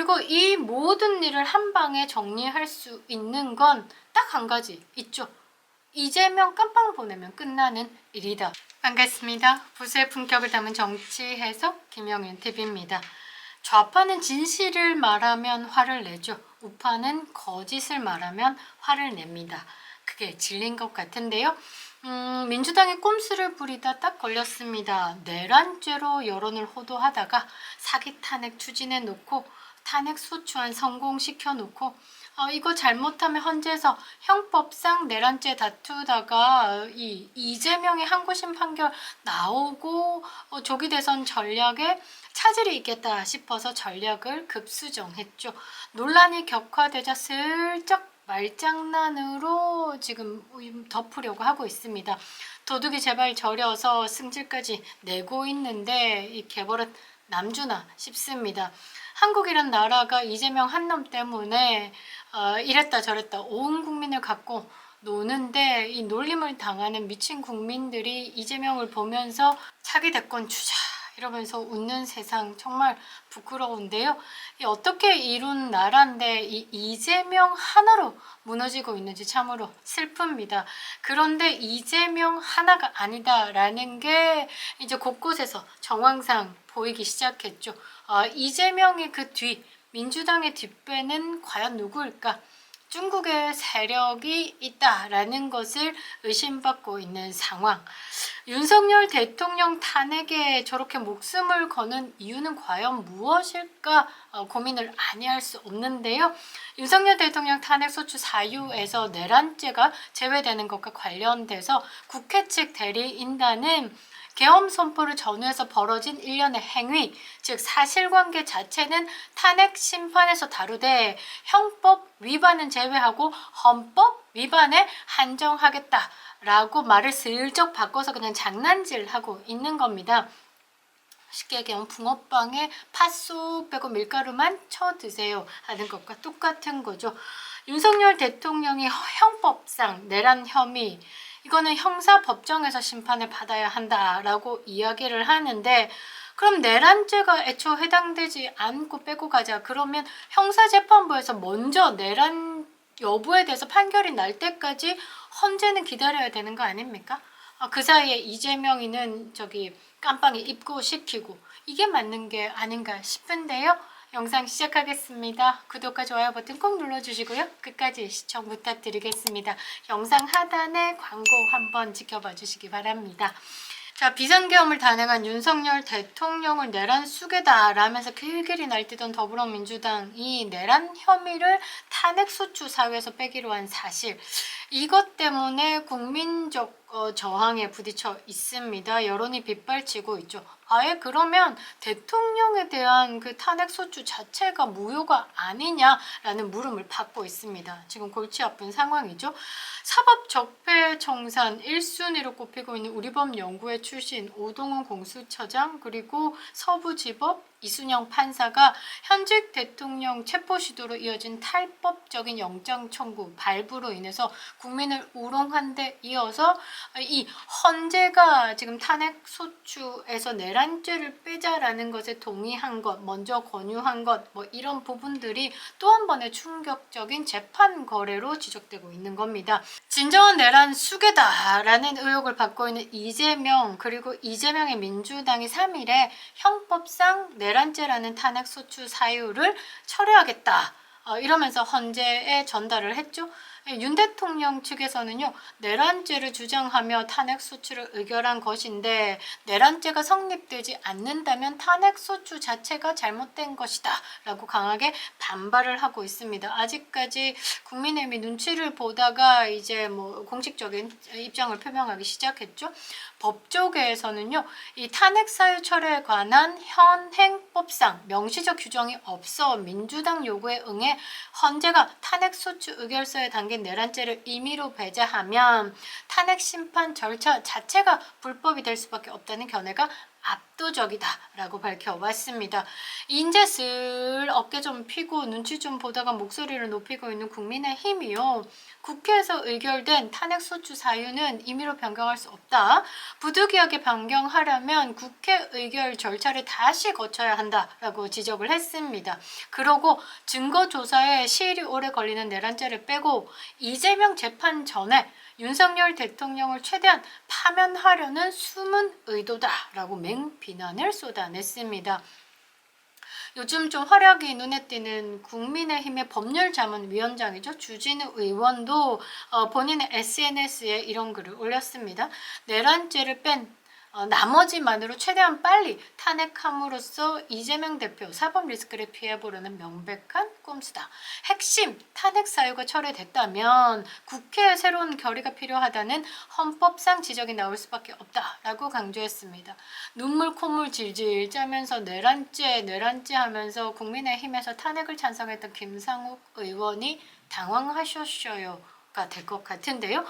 그리고 이 모든 일을 한 방에 정리할 수 있는 건 딱 한 가지 있죠. 이재명 깜빵 보내면 끝나는 일이다. 반갑습니다. 부수의 품격을 담은 정치 해석 김영윤 TV입니다. 좌파는 진실을 말하면 화를 내죠. 우파는 거짓을 말하면 화를 냅니다. 그게 진리인 것 같은데요. 민주당이 꼼수를 부리다 딱 걸렸습니다. 내란죄로 여론을 호도하다가 사기 탄핵 추진해 놓고 탄핵 소추안 성공시켜 놓고 이거 잘못하면 헌재에서 형법상 내란죄 다투다가 이재명의 항고심 판결 나오고 조기 대선 전략에 차질이 있겠다 싶어서 전략을 급수정했죠. 논란이 격화되자 슬쩍 말장난으로 지금 덮으려고 하고 있습니다. 도둑이 제발 저려서 승질까지 내고 있는데 이 개버릇 남주나 싶습니다. 한국이란 나라가 이재명 한놈 때문에 이랬다 저랬다 온 국민을 갖고 노는데 이 놀림을 당하는 미친 국민들이 이재명을 보면서 차기 대권 주자 이러면서 웃는 세상 정말 부끄러운데요. 어떻게 이룬 나라인데 이 이재명 하나로 무너지고 있는지 참으로 슬픕니다. 그런데 이재명 하나가 아니다라는 게 이제 곳곳에서 정황상 보이기 시작했죠. 이재명의 그 뒤, 민주당의 뒷배는 과연 누구일까? 중국의 세력이 있다라는 것을 의심받고 있는 상황. 윤석열 대통령 탄핵에 저렇게 목숨을 거는 이유는 과연 무엇일까 고민을 아니할 수 없는데요. 윤석열 대통령 탄핵 소추 사유에서 내란죄가 제외되는 것과 관련돼서 국회 측 대리인단은 계엄 선포를 전후해서 벌어진 일련의 행위, 즉 사실관계 자체는 탄핵 심판에서 다루되 형법 위반은 제외하고 헌법 위반에 한정하겠다라고 말을 슬쩍 바꿔서 그냥 장난질하고 있는 겁니다. 쉽게 얘기하면 붕어빵에 팥소 빼고 밀가루만 쳐드세요 하는 것과 똑같은 거죠. 윤석열 대통령이 형법상 내란 혐의 이거는 형사법정에서 심판을 받아야 한다라고 이야기를 하는데 그럼 내란죄가 애초 해당되지 않고 빼고 가자. 그러면 형사재판부에서 먼저 내란 여부에 대해서 판결이 날 때까지 헌재는 기다려야 되는 거 아닙니까? 그 사이에 이재명이는 깜빵에 입고시키고 이게 맞는 게 아닌가 싶은데요. 영상 시작하겠습니다. 구독과 좋아요 버튼 꼭 눌러주시고요. 끝까지 시청 부탁드리겠습니다. 영상 하단에 광고 한번 지켜봐 주시기 바랍니다. 자, 비상계엄을 단행한 윤석열 대통령을 내란 수괴다 라면서 길길이 날뛰던 더불어민주당이 내란 혐의를 탄핵소추 사유에서 빼기로 한 사실 이것 때문에 국민적 저항에 부딪혀 있습니다. 여론이 빗발치고 있죠. 아예 그러면 대통령에 대한 그 탄핵소추 자체가 무효가 아니냐라는 물음을 받고 있습니다. 지금 골치 아픈 상황이죠. 사법적폐청산 1순위로 꼽히고 있는 우리법연구회 출신 오동훈 공수처장 그리고 서부지법 이순영 판사가 현직 대통령 체포 시도로 이어진 탈법적인 영장 청구 발부로 인해서 국민을 우롱한 데 이어서 이 헌재가 지금 탄핵 소추에서 내란죄를 빼자라는 것에 동의한 것, 먼저 권유한 것, 이런 부분들이 또 한 번의 충격적인 재판 거래로 지적되고 있는 겁니다. 진정한 내란 수괴다라는 의혹을 받고 있는 이재명 그리고 이재명의 민주당이 3일에 형법상 내란죄라는 탄핵소추 사유를 철회하겠다 이러면서 헌재에 전달을 했죠. 윤 대통령 측에서는요 내란죄를 주장하며 탄핵소추를 의결한 것인데 내란죄가 성립되지 않는다면 탄핵소추 자체가 잘못된 것이다 라고 강하게 반발을 하고 있습니다. 아직까지 국민의힘이 눈치를 보다가 이제 공식적인 입장을 표명하기 시작했죠. 법조계에서는요 이 탄핵사유 철회에 관한 현행법상 명시적 규정이 없어 민주당 요구에 응해 헌재가 탄핵소추 의결서에 담긴 내란죄를 임의로 배제하면 탄핵심판 절차 자체가 불법이 될 수밖에 없다는 견해가 압도적이다라고 밝혀왔습니다. 이제 슬 어깨 좀 피고 눈치 좀 보다가 목소리를 높이고 있는 국민의힘이요. 국회에서 의결된 탄핵소추 사유는 임의로 변경할 수 없다. 부득이하게 변경하려면 국회 의결 절차를 다시 거쳐야 한다라고 지적을 했습니다. 그러고 증거조사에 시일이 오래 걸리는 내란죄를 빼고 이재명 재판 전에 윤석열 대통령을 최대한 파면하려는 숨은 의도다라고 맹비난을 쏟아냈습니다. 요즘 좀 활약이 눈에 띄는 국민의힘의 법률자문위원장이죠. 주진우 의원도 본인의 SNS에 이런 글을 올렸습니다. 내란죄를 뺀 나머지만으로 최대한 빨리 탄핵함으로써 이재명 대표 사법 리스크를 피해보려는 명백한 꼼수다. 핵심 탄핵 사유가 철회됐다면 국회에 새로운 결의가 필요하다는 헌법상 지적이 나올 수밖에 없다라고 강조했습니다. 눈물 콧물 질질 짜면서 내란죄 하면서 국민의힘에서 탄핵을 찬성했던 김상욱 의원이 당황하셨어요가 될 것 같은데요.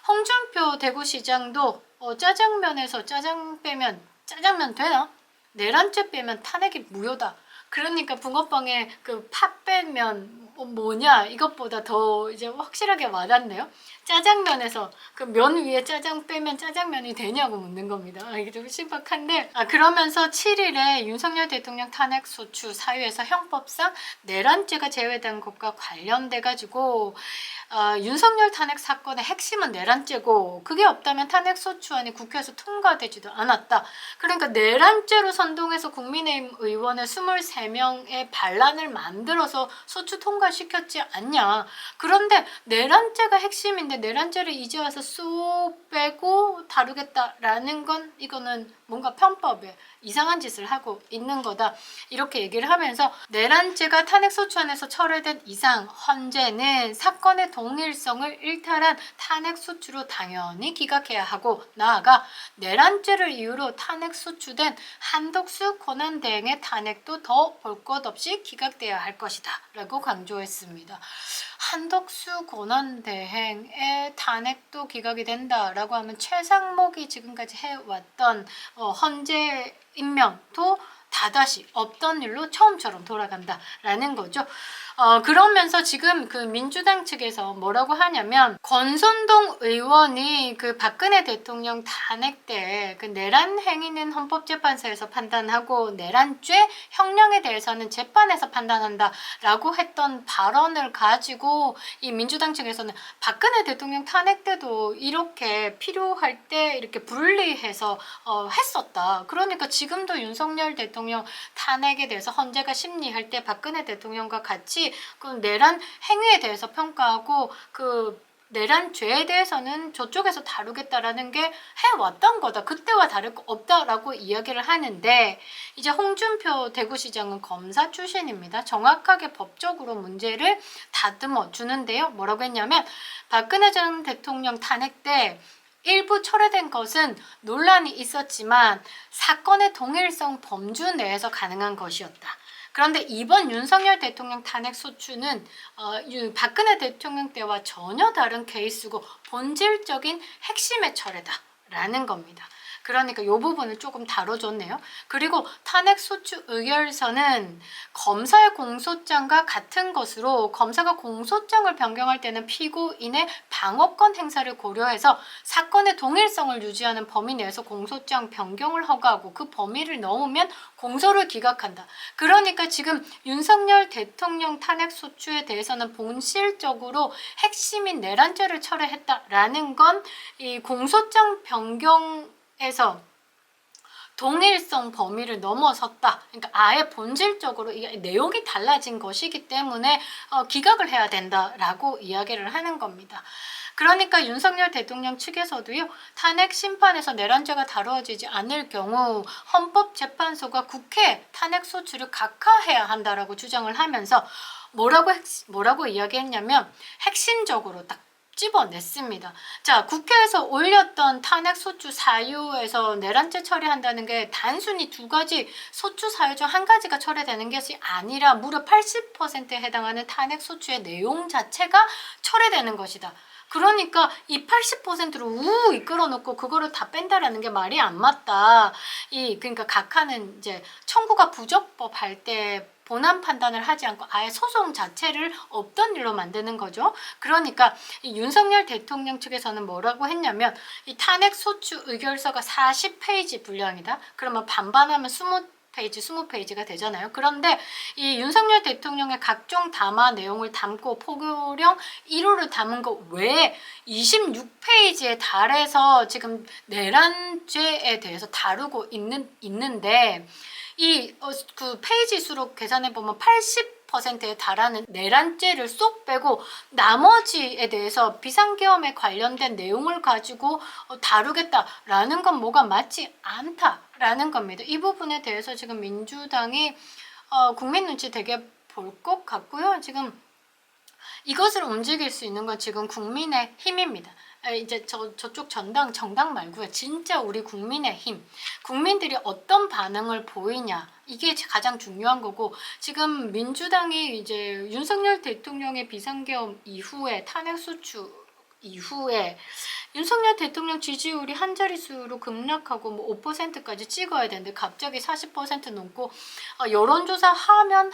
홍준표 대구시장도 짜장면에서 짜장 빼면 짜장면 되나? 내란죄 빼면 탄핵이 무효다. 그러니까 붕어빵에 그 팥 빼면 뭐냐 이것보다 더 이제 확실하게 와닿네요. 짜장면에서 그 면 위에 짜장 빼면 짜장면이 되냐고 묻는 겁니다. 이게 좀 신박한데 그러면서 7일에 윤석열 대통령 탄핵소추 사유에서 형법상 내란죄가 제외된 것과 관련돼 가지고 윤석열 탄핵 사건의 핵심은 내란죄고 그게 없다면 탄핵소추안이 국회에서 통과되지도 않았다. 그러니까 내란죄로 선동해서 국민의힘 의원의 23명의 반란을 만들어서 소추 통과시켰지 않냐. 그런데 내란죄가 핵심인데 내란죄를 이제 와서 쏙 빼고 다루겠다라는 건 이거는 뭔가 편법에 이상한 짓을 하고 있는 거다. 이렇게 얘기를 하면서 내란죄가 탄핵소추안에서 철회된 이상 헌재는 사건의 동일성을 일탈한 탄핵소추로 당연히 기각해야 하고 나아가 내란죄를 이유로 탄핵소추된 한덕수 권한대행의 탄핵도 더 볼 것 없이 기각돼야 할 것이다 라고 강조했습니다. 한덕수 권한대행의 탄핵도 기각이 된다라고 하면 최상목이 지금까지 해왔던 헌재 임명도 다다시 없던 일로 처음처럼 돌아간다라는 거죠. 그러면서 지금 그 민주당 측에서 뭐라고 하냐면 권선동 의원이 그 박근혜 대통령 탄핵 때 그 내란 행위는 헌법재판소에서 판단하고 내란죄 형량에 대해서는 재판에서 판단한다라고 했던 발언을 가지고 이 민주당 측에서는 박근혜 대통령 탄핵 때도 이렇게 필요할 때 이렇게 분리해서 했었다. 그러니까 지금도 윤석열 대통령 탄핵에 대해서 헌재가 심리할 때 박근혜 대통령과 같이 그 내란 행위에 대해서 평가하고 그 내란죄에 대해서는 저쪽에서 다루겠다라는 게 해왔던 거다. 그때와 다를 거 없다라고 이야기를 하는데 이제 홍준표 대구시장은 검사 출신입니다. 정확하게 법적으로 문제를 다듬어 주는데요. 뭐라고 했냐면 박근혜 전 대통령 탄핵 때 일부 철회된 것은 논란이 있었지만 사건의 동일성 범주 내에서 가능한 것이었다. 그런데 이번 윤석열 대통령 탄핵 소추는 박근혜 대통령 때와 전혀 다른 케이스고 본질적인 핵심의 철회다라는 겁니다. 그러니까 이 부분을 조금 다뤄줬네요. 그리고 탄핵소추 의결서는 검사의 공소장과 같은 것으로 검사가 공소장을 변경할 때는 피고인의 방어권 행사를 고려해서 사건의 동일성을 유지하는 범위 내에서 공소장 변경을 허가하고 그 범위를 넘으면 공소를 기각한다. 그러니까 지금 윤석열 대통령 탄핵소추에 대해서는 본질적으로 핵심인 내란죄를 철회했다라는 건 이 공소장 변경에서 동일성 범위를 넘어섰다. 그러니까 아예 본질적으로 이 내용이 달라진 것이기 때문에 기각을 해야 된다라고 이야기를 하는 겁니다. 그러니까 윤석열 대통령 측에서도요. 탄핵 심판에서 내란죄가 다루어지지 않을 경우 헌법재판소가 국회 탄핵소추를 각하해야 한다라고 주장을 하면서 뭐라고 이야기했냐면 핵심적으로 딱 집어냈습니다. 자, 국회에서 올렸던 탄핵소추 사유에서 내란죄 처리한다는 게 단순히 두 가지 소추 사유 중 한 가지가 철회되는 것이 아니라 무려 80%에 해당하는 탄핵소추의 내용 자체가 철회되는 것이다. 그러니까 이 80%를 우 이끌어 놓고 그거를 다 뺀다라는 게 말이 안 맞다. 그러니까 각하는 이제 청구가 부적법 할 때 본안 판단을 하지 않고 아예 소송 자체를 없던 일로 만드는 거죠. 그러니까 이 윤석열 대통령 측에서는 뭐라고 했냐면 이 탄핵 소추 의결서가 40페이지 분량이다. 그러면 반반하면 20페이지가 되잖아요. 그런데 이 윤석열 대통령의 각종 담화 내용을 담고 포교령 1호를 담은 거 외에 26페이지에 달해서 지금 내란죄에 대해서 다루고 있는데 그 페이지 수로 계산해 보면 80%에 달하는 내란죄를 쏙 빼고 나머지에 대해서 비상계엄에 관련된 내용을 가지고 다루겠다라는 건 뭐가 맞지 않다라는 겁니다. 이 부분에 대해서 지금 민주당이 국민 눈치 되게 볼 것 같고요. 지금 이것을 움직일 수 있는 건 지금 국민의 힘입니다. 이제 저쪽 정당 말고요. 진짜 우리 국민의 힘. 국민들이 어떤 반응을 보이냐. 이게 가장 중요한 거고, 지금 민주당이 이제 윤석열 대통령의 비상계엄 이후에 탄핵소추 이후에 윤석열 대통령 지지율이 한 자릿수로 급락하고 뭐 5%까지 찍어야 되는데 갑자기 40% 넘고 여론조사 하면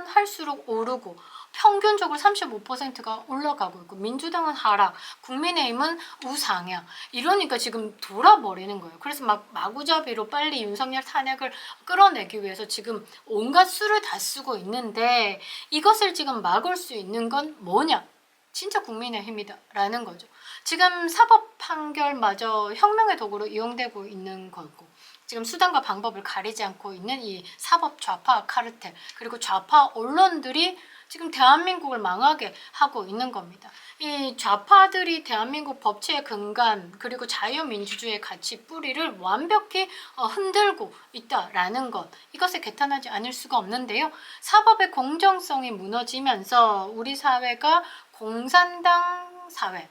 할수록 오르고 평균적으로 35%가 올라가고 있고 민주당은 하락, 국민의힘은 우상향 이러니까 지금 돌아버리는 거예요. 그래서 막 마구잡이로 빨리 윤석열 탄핵을 끌어내기 위해서 지금 온갖 수를 다 쓰고 있는데 이것을 지금 막을 수 있는 건 뭐냐? 진짜 국민의힘이다 라는 거죠. 지금 사법 판결마저 혁명의 도구로 이용되고 있는 거고 지금 수단과 방법을 가리지 않고 있는 이 사법 좌파 카르텔 그리고 좌파 언론들이 지금 대한민국을 망하게 하고 있는 겁니다. 이 좌파들이 대한민국 법치의 근간 그리고 자유민주주의의 가치 뿌리를 완벽히 흔들고 있다라는 것 이것을 개탄하지 않을 수가 없는데요. 사법의 공정성이 무너지면서 우리 사회가 공산당 사회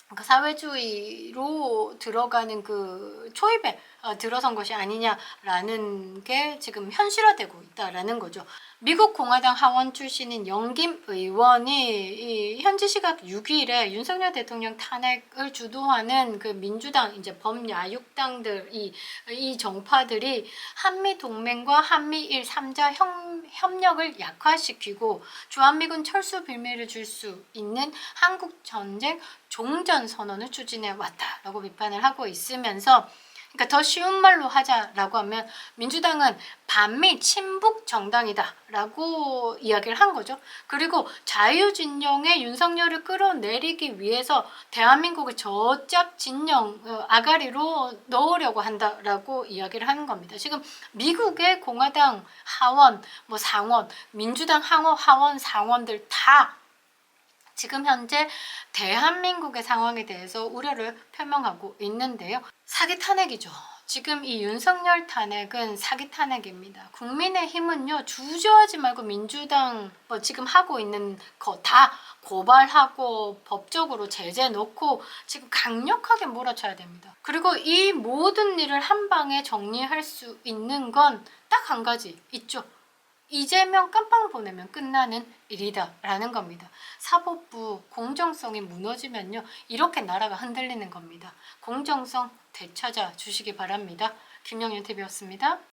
그러니까 사회주의로 들어가는 그 초입에 들어선 것이 아니냐라는 게 지금 현실화되고 있다라는 거죠. 미국 공화당 하원 출신인 영김 의원이 현지 시각 6일에 윤석열 대통령 탄핵을 주도하는 그 민주당 이제 범야육당들 이 정파들이 한미 동맹과 한미일 3자 협력을 약화시키고 주한미군 철수 빌미를 줄 수 있는 한국 전쟁 종전 선언을 추진해 왔다라고 비판을 하고 있으면서 그러니까 더 쉬운 말로 하자라고 하면 민주당은 반미 친북 정당이다라고 이야기를 한 거죠. 그리고 자유진영의 윤석열을 끌어내리기 위해서 대한민국을 저짝 진영 아가리로 넣으려고 한다라고 이야기를 하는 겁니다. 지금 미국의 공화당 하원, 뭐 상원, 민주당 하원 상원들 다 지금 현재 대한민국의 상황에 대해서 우려를 표명하고 있는데요. 사기 탄핵이죠. 지금 이 윤석열 탄핵은 사기 탄핵입니다. 국민의힘은요 주저하지 말고 민주당 뭐 지금 하고 있는 거 다 고발하고 법적으로 제재 넣고 지금 강력하게 몰아쳐야 됩니다. 그리고 이 모든 일을 한 방에 정리할 수 있는 건 딱 한 가지 있죠. 이재명 깜빵 보내면 끝나는 일이다 라는 겁니다. 사법부 공정성이 무너지면요 이렇게 나라가 흔들리는 겁니다. 공정성 되찾아 주시기 바랍니다. 김영윤 TV였습니다.